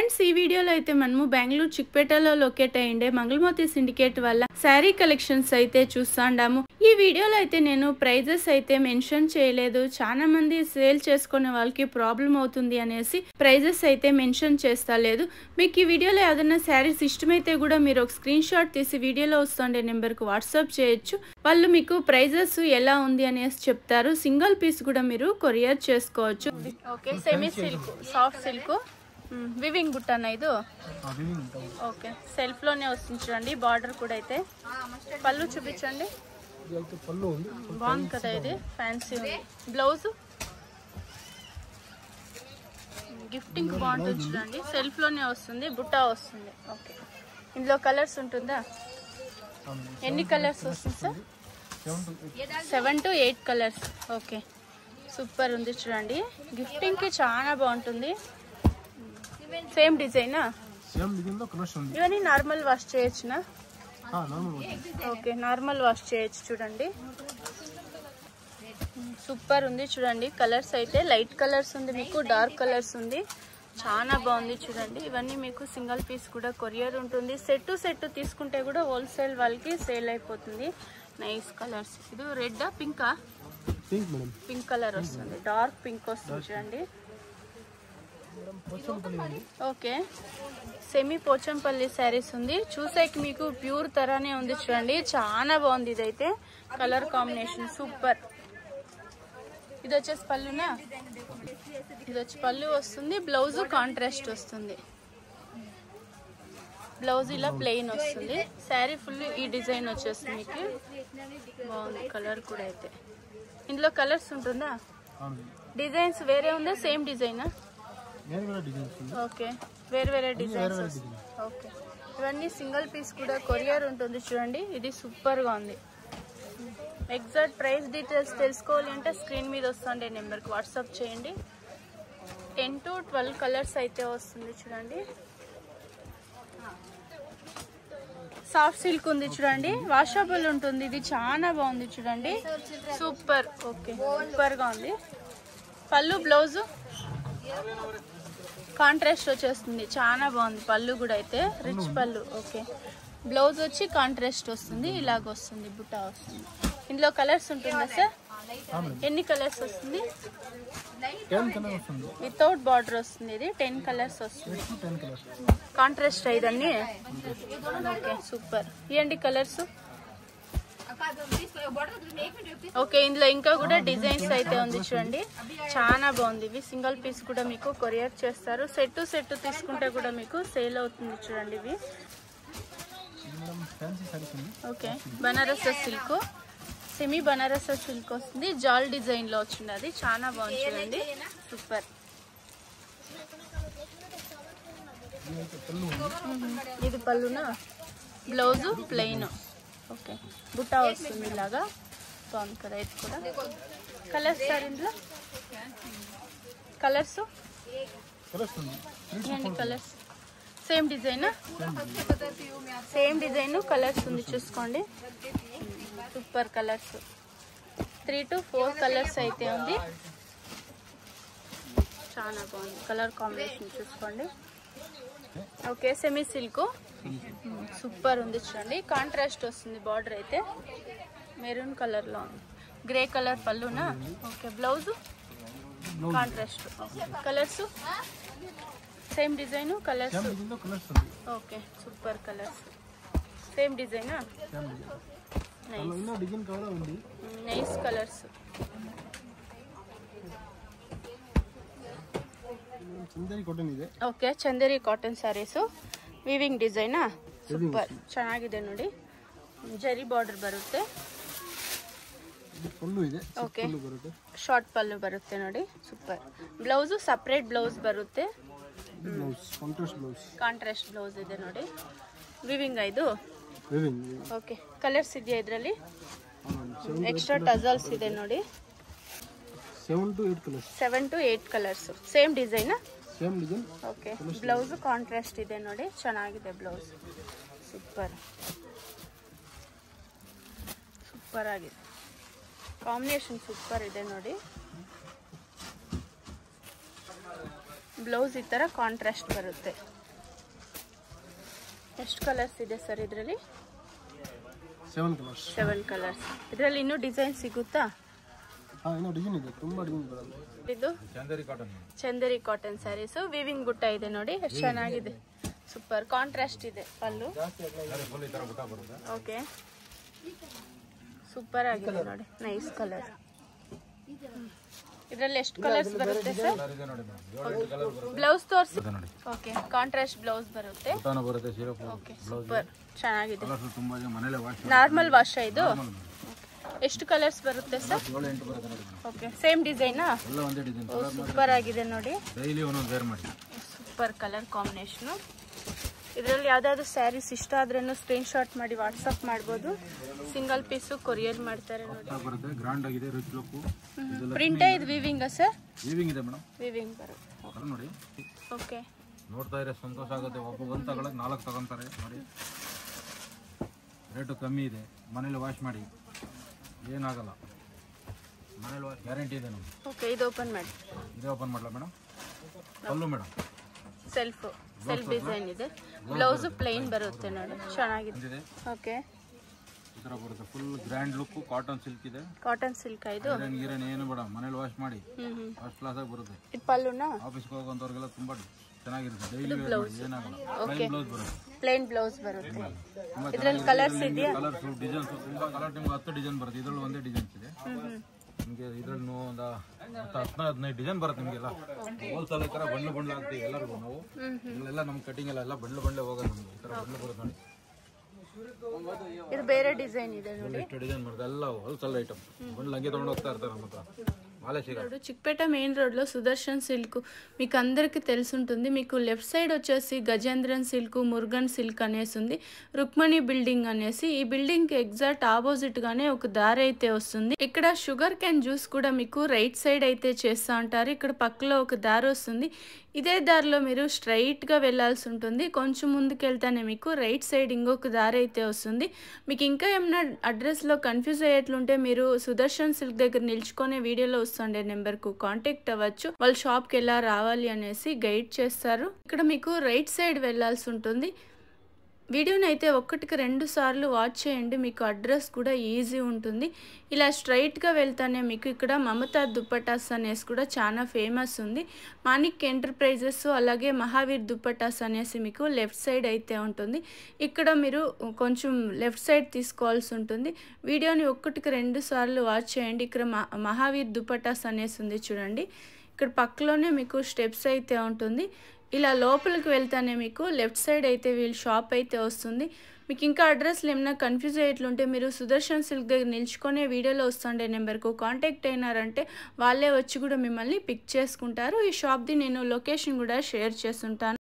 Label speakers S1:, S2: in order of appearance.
S1: Friends ఈ వీడియోలో అయితే మనము బెంగళూరు చిక్పేటలో లొకేట్ అయ్యిండే మంగళమూర్తి సిండికేట్ వల్ల శారీ కలెక్షన్స్ అయితే చూస్తాండాము. ఈ వీడియోలో అయితే నేను ప్రైజెస్ అయితే మెన్షన్ చేయలేదు. చాలా మంది సేల్ చేసుకునే వాళ్ళకి ప్రాబ్లం అవుతుంది అనేసి ప్రైజెస్ అయితే మెన్షన్ చేస్తా లేదు. మీకు ఈ వీడియోలో ఏదైనా శారీస్ ఇష్టమైతే కూడా మీరు ఒక స్క్రీన్ షాట్ తీసి వీడియోలో వస్తుండే నెంబర్కి వాట్సాప్ చేయొచ్చు. వాళ్ళు మీకు ప్రైజెస్ ఎలా ఉంది అనేసి చెప్తారు. సింగిల్ పీస్ కూడా మీరు కొరియర్ చేసుకోవచ్చు. Okay, semi silk, soft silk, weaving బుట్టానా ఇది? ఓకే, సెల్ఫ్ లోనే వస్తుంది చూడండి. బార్డర్ కూడా అయితే. పళ్ళు చూపించండి. బాగుంది కదా, ఇది ఫ్యాన్సీ ఉంది. బ్లౌజ్ గిఫ్టింగ్ బాగుంటుంది చూడండి. సెల్ఫ్ లోనే వస్తుంది, బుట్టా వస్తుంది. ఓకే, ఇందులో కలర్స్ ఉంటుందా? ఎన్ని కలర్స్ వస్తుంది sir? 7 to 8 colours. Okay, super ఉంది చూడండి. గిఫ్టింగ్ కి చాలా బాగుంటుంది. సేమ్ డిజైనా? ఇవన్నీ నార్మల్ వాష్ చేయొచ్చునా? ఓకే, నార్మల్ వాష్ చేయొచ్చు చూడండి. సూపర్ ఉంది చూడండి. కలర్స్ అయితే లైట్ కలర్స్ ఉంది, మీకు డార్క్ కలర్స్ ఉంది. చాలా బాగుంది చూడండి. ఇవన్నీ మీకు సింగిల్ పీస్ కూడా కొరియర్ ఉంటుంది. సెట్ తీసుకుంటే కూడా హోల్సేల్ వాళ్ళకి సేల్ అయిపోతుంది. Nice colours. ఇది రెడ్ పింకా? పింక్ కలర్ వస్తుంది, డార్క్ పింక్ వస్తుంది చూడండి. ఓకే, సెమీ పోచంపల్లి శారీస్ ఉంది. చూసేకి మీకు ప్యూర్ తరానే ఉంది చూడండి. చాలా బాగుంది. ఇదైతే కలర్ కాంబినేషన్ సూపర్. ఇది వచ్చేసి పళ్ళునా? ఇది వచ్చి పళ్ళు వస్తుంది. బ్లౌజ్ కాంట్రాస్ట్ వస్తుంది. బ్లౌజ్ ఇలా ప్లెయిన్ వస్తుంది. శారీ ఫుల్ ఈ డిజైన్ వచ్చేస్తుంది మీకు. బాగుంది కలర్ కూడా అయితే. ఇందులో కలర్స్ ఉంటుందా? డిజైన్స్ వేరే ఉందా? సేమ్ డిజైనా? ఓకే, వేరే డిజైన్స్. ఓకే, ఇవన్నీ సింగిల్ పీస్ కూడా కొరియర్ ఉంటుంది చూడండి. ఇది సూపర్ గా ఉంది. ఎగ్జాక్ట్ ప్రైస్ డీటెయిల్స్ తెలుసుకోవాలి అంటే స్క్రీన్ మీద వస్తుండే నెంబర్కి వాట్సాప్ చేయండి. 10 to 12 కలర్స్ అయితే వస్తుంది చూడండి. సాఫ్ట్ సిల్క్ ఉంది చూడండి. వాషబుల్ ఉంటుంది. ఇది చాలా బాగుంది చూడండి. సూపర్. ఓకే, సూపర్ గా ఉంది. పళ్ళు బ్లౌజ్ కాంట్రాస్ట్ వచ్చేస్తుంది. చాలా బాగుంది. పళ్ళు కూడా అయితే రిచ్ పళ్ళు. ఓకే, బ్లౌజ్ వచ్చి కాంట్రాస్ట్ వస్తుంది. ఇలాగ వస్తుంది, బుట్టా వస్తుంది. ఇందులో కలర్స్ ఉంటుందా సార్? ఎన్ని కలర్స్ వస్తుంది? వితౌట్ బార్డర్ వస్తుంది. ఇది 10 కలర్స్ వస్తుంది. కాంట్రాస్ట్ ఇదన్నీ. Okay, super. ఇవ్వండి కలర్స్. ఓకే, ఇందులో ఇంకా కూడా డిజైన్స్ అయితే ఉంది చూడండి. చాలా బాగుంది. ఇవి సింగిల్ పీస్ కూడా మీకు కొరియర్ చేస్తారు. సెట్ తీసుకుంటే కూడా మీకు సేల్ అవుతుంది చూడండి. ఇవి okay, Banaras silk, semi Banaras silk వస్తుంది. జాల్ డిజైన్ లో వచ్చింది. అది చాలా బాగుంది చూడండి. సూపర్. ఇది పళ్ళునా? Blouse plain. ఓకే, బుట్టా వస్తుంది ఇలాగా. బాగుంది కదా ఇది కూడా. కలర్స్ సార్ ఇందులో? Colours colours same design? Same design colours ఉంది చూసుకోండి. Super colours. 3 to 4 కలర్స్ అయితే ఉంది. చాలా బాగుంది. కలర్ కాంబినేషన్ చూసుకోండి. ఓకే, సెమీ సిల్క్ సూపర్ ఉంది చూడండి. కాంట్రాస్ట్ వస్తుంది. బార్డర్ అయితే మెరూన్ కలర్ లో ఉంది. గ్రే కలర్ పళ్ళునా? Okay, blouse contrast. Colours same design. Colours okay, super colours. Same డిజైనా? Nice colours. Okay, Chanderi cotton sarees weaving design super ಚೆನ್ನಾಗಿದೆ ನೋಡಿ. ಜರಿ ಬಾರ್ಡರ್ ಬರುತ್ತೆ. ಓಕೆ, ಶಾರ್ಟ್ ಪಲ್ಲು ಬರುತ್ತೆ ನೋಡಿ. ಸೂಪರ್. ಬ್ಲೌಸ್ ಸಪರೇಟ್ ಬ್ಲೌಸ್ ಬರುತ್ತೆ. ಕಾಂಟ್ರಾಸ್ಟ್ ಬ್ಲೌಸ್ ಇದೆ ನೋಡಿ. ವಿವಿಂಗ್ ಇದು. ಓಕೆ, ಕಲರ್ಸ್ ಇದೆಯಾ ಇದರಲ್ಲಿ? ಎಕ್ಸ್ಟ್ರಾ ಟಜಲ್ಸ್ ಇದೆ ನೋಡಿ. 7 to 8 colours. Same design? Same design. Okay, blouse contrast ಇದೆ ನೋಡಿ. ಚೆನ್ನಾಗಿದೆ ಬ್ಲೌಸ್. ಸೂಪರ್ ಸೂಪರ್ ಆಗಿದೆ. ಕಾಂಬಿನೇಷನ್ ಸೂಪರ್ ಇದೆ ನೋಡಿ. ಬ್ಲೌಸ್ ಈ ಥರ ಕಾಂಟ್ರಾಸ್ಟ್ ಬರುತ್ತೆ. ಎಷ್ಟು ಕಲರ್ಸ್ ಇದೆ ಸರ್ ಇದರಲ್ಲಿ? 7 ಕಲರ್ಸ್. ಇದರಲ್ಲಿ ಇನ್ನೂ ಡಿಸೈನ್ ಸಿಗುತ್ತಾ? ಇದು ಚಂದೇರಿ ಕಾಟನ್ ಸ್ಯಾರೀಸ್, ವಿವಿಂಗ್ ಬುಟ್ಟ ಇದೆ ನೋಡಿ, ಎಷ್ಟು ಚೆನ್ನಾಗಿದೆ. ಸೂಪರ್ ಕಾಂಟ್ರಾಸ್ಟ್ ಇದೆ ಪಲ್ಲು. ಓಕೆ, ಸೂಪರ್ ಆಗಿದೆ ನೋಡಿ, ನೈಸ್ ಕಲರ್. ಇದರಲ್ಲಿ ಎಷ್ಟು ಕಲರ್ಸ್ ಬರುತ್ತೆ ಸರ್? ಬ್ಲೌಸ್ ತೋರಿಸಿ. ಓಕೆ, ಕಾಂಟ್ರಾಸ್ಟ್ ಬ್ಲೌಸ್ ಬರುತ್ತೆ. ಓಕೆ, ಸೂಪರ್ ಚೆನ್ನಾಗಿದೆ. ನಾರ್ಮಲ್ ವಾಶ್ ಇದು. ಎಷ್ಟು ಕಲರ್ಸ್ ಬರುತ್ತೆ ಸರ್? ಓಕೆ, ಸೇಮ್ ಡಿಸೈನಾ? ಸೂಪರ್ ಆಗಿದೆ ನೋಡಿ, ಸೂಪರ್ ಕಲರ್ ಕಾಂಬಿನೇಷನ್. ಇದರಲ್ಲಿ ಯಾವ್ದಾದ್ರು ಸ್ಯಾರೀಸ್ ಇಷ್ಟ ಆದ್ರೂ ಸ್ಕ್ರೀನ್ ಶಾಟ್ ಮಾಡಿ ವಾಟ್ಸಪ್ ಮಾಡ್ಬೋದು. ಸಿಂಗಲ್ ಪೀಸು ಕೊರಿಯರ್ ಮಾಡ್ತಾರೆ ನೋಡಿ. ಪ್ರಿಂಟ್ ಇದು ವಿವಿಂಗ್ ಸರ್? ವಿವಿಂಗ್ ಇದೆ ಮೇಡಮ್, ವಿವಿಂಗ್ ಬರುತ್ತೆ ನೋಡಿ. ಓಕೆ, ನೋಡ್ತಾ ಇದ್ರೆ ಸಂತೋಷ ಆಗುತ್ತೆ. ಒಬ್ಬ ಒಂದು ತಗೊಳ್ಳೋಕೆ 4 ತಗೊಂತಾರೆ ನೋಡಿ. ರೇಟು ಕಮ್ಮಿ ಇದೆ, ಮನೇಲಿ ವಾಶ್ ಮಾಡಿ ಏನಾಗಲ್ಲ, ಮನೇಲಿ ವಾಶ್ ಗ್ಯಾರಂಟಿ ಇದೆ ನಮ್ಗೆ. ಓಕೆ, ಇದು ಓಪನ್ ಮಾಡಿ. ಇದು ಓಪನ್ ಮಾಡಲ ಮೇಡಮ್? ಪಲ್ಲು ಮೇಡಮ್ ಸೆಲ್ಫ್ ಡಿಸೈನ್ ಇದೆ. ಬ್ಲೌಸ್ ಪ್ಲೇನ್ ಬರುತ್ತೆ ನೋಡಿ, ಚೆನ್ನಾಗಿದೆ. ಓಕೆ, ಈ ತರ ಬರುತ್ತೆ, full grand look. Cotton silk ಇದೆ. ಕಾಟನ್ ಸಿಲ್ಕ್ ಇದು ಗಿರನ್ ಏನು ಬೇಡ, ಮನೇಲಿ ವಾಶ್ ಮಾಡಿ ಫಸ್ಟ್ ಕ್ಲಾಸ್ ಆಗಿ ಬರುತ್ತೆ. ಇದು ಪಲ್ಲುನಾ? ಆಫೀಸ್ಗೆ ಹೋಗೋಂಥವ್ರಿಗೆಲ್ಲ ತುಂಬಾ ಚೆನ್ನಾಗಿರುತ್ತೆ. ಡೈಲಿ ಏನಾಗಲ್ಲ. ಓಕೆ, ಪ್ಲೇನ್ ಬ್ಲೌಸ್ ಬರುತ್ತೆ. ಇದರಲ್ಲಿ ಕಲರ್ಸ್ ಇದೆಯಾ? ಕಲರ್ಸ್ ಡಿಸೈನ್ಸ್ ತುಂಬಾ ಕಲರ್, ನಿಮ್ಗೆ 10 ಡಿಸೈನ್ ಬರುತ್ತೆ. ಇದರಲ್ಲಿ ಒಂದೇ ಡಿಸೈನ್ ಇದೆ ನಿಮಗೆ. ಇದರಲ್ಲಿ ಒಂದು 10-15 ಡಿಸೈನ್ ಬರುತ್ತೆ ನಿಮಗೆಲ್ಲ. ಹೋಲ್ಸೇಲ್ ತರ ಬಂಡ್ಲು ಆಗ್ತೀವಿ ಎಲ್ಲರಿಗೂ ನಾವು. ಇಲ್ಲೆಲ್ಲ ನಮ್ಮ ಕಟಿಂಗ್ ಎಲ್ಲ ಬಂಡ್ಲೆ ಹೋಗೋದು ನಮ್ಗೆ. ಈ ತರ ಬಂಡ್ಲು ಬರುತ್ತೆ ನೋಡಿ. ಇದು ಬೇರೆ ಡಿಸೈನ್ ಇದೆ ನೋಡಿ. ಎಷ್ಟು ಡಿಸೈನ್ ಬರುತ್ತೆ, ಎಲ್ಲ ಹೋಲ್ಸೇಲ್ ಐಟಮ್. ಬಂಡ್ಲು ಹಂಗೆ ತಗೊಂಡು ಹೋಗ್ತಾ ఇర్తారు ನಮ್ಮ హತ್ರ. చిక్పేట మెయిన్ రోడ్లో సుదర్శన్ సిల్క్ మీకు అందరికీ తెలిసుంటుంది. మీకు లెఫ్ట్ సైడ్ వచ్చేసి గజేంద్రన్ సిల్క్, మురుగన్ సిల్క్ అనేసి ఉంది. రుక్మణి బిల్డింగ్ అనేసి, ఈ బిల్డింగ్కి ఎగ్జాక్ట్ ఆపోజిట్గానే ఒక దారి అయితే వస్తుంది. ఇక్కడ షుగర్ క్యాన్ జ్యూస్ కూడా మీకు రైట్ సైడ్ అయితే చేస్తూ ఉంటారు. ఇక్కడ పక్కలో ఒక దారి వస్తుంది. ఇదే దారిలో మీరు స్ట్రైట్గా వెళ్ళాల్సి ఉంటుంది. కొంచెం ముందుకు వెళ్తేనే మీకు రైట్ సైడ్ ఇంకొక దారి అయితే వస్తుంది. మీకు ఇంకా ఏమైనా అడ్రస్లో కన్ఫ్యూజ్ అయ్యేట్లుంటే మీరు సుదర్శన్ సిల్క్ దగ్గర నిల్చుకునే వీడియోలో వస్తుండే నెంబర్కు కాంటాక్ట్ అవ్వచ్చు. వాళ్ళ షాప్కి ఎలా రావాలి అనేసి గైడ్ చేస్తారు. ఇక్కడ మీకు రైట్ సైడ్ వెళ్ళాల్సి ఉంటుంది. వీడియోని అయితే 1-2 సార్లు వాచ్ చేయండి, మీకు అడ్రస్ కూడా ఈజీ ఉంటుంది. ఇలా స్ట్రైట్గా వెళ్తానే మీకు ఇక్కడ మమతా దుప్పటాస్ అనేసి కూడా చాలా ఫేమస్ ఉంది. మాణిక్ ఎంటర్ప్రైజెస్ అలాగే మహావీర్ దుప్పటాస్ అనేసి మీకు లెఫ్ట్ సైడ్ అయితే ఉంటుంది. ఇక్కడ మీరు కొంచెం లెఫ్ట్ సైడ్ తీసుకోవాల్సి ఉంటుంది. వీడియోని 1-2 సార్లు వాచ్ చేయండి. ఇక్కడ మహావీర్ దుప్పటాస్ అనేసి ఉంది చూడండి. ఇక్కడ పక్కలోనే మీకు స్టెప్స్ అయితే ఉంటుంది. ఇలా లోపలికి వెళ్తానే మీకు లెఫ్ట్ సైడ్ అయితే వీళ్ళ షాప్ అయితే వస్తుంది. మీకు ఇంకా అడ్రస్లు ఏమైనా కన్ఫ్యూజ్ అయ్యేట్లుంటే మీరు సుదర్శన్ సిల్క్ దగ్గర నిల్చుకునే వీడియోలో వస్తుండే నెంబర్కు కాంటాక్ట్ అయినారంటే వాళ్ళే వచ్చి కూడా మిమ్మల్ని పిక్ చేసుకుంటారు. ఈ షాప్ది నేను లొకేషన్ కూడా షేర్ చేస్తుంటాను.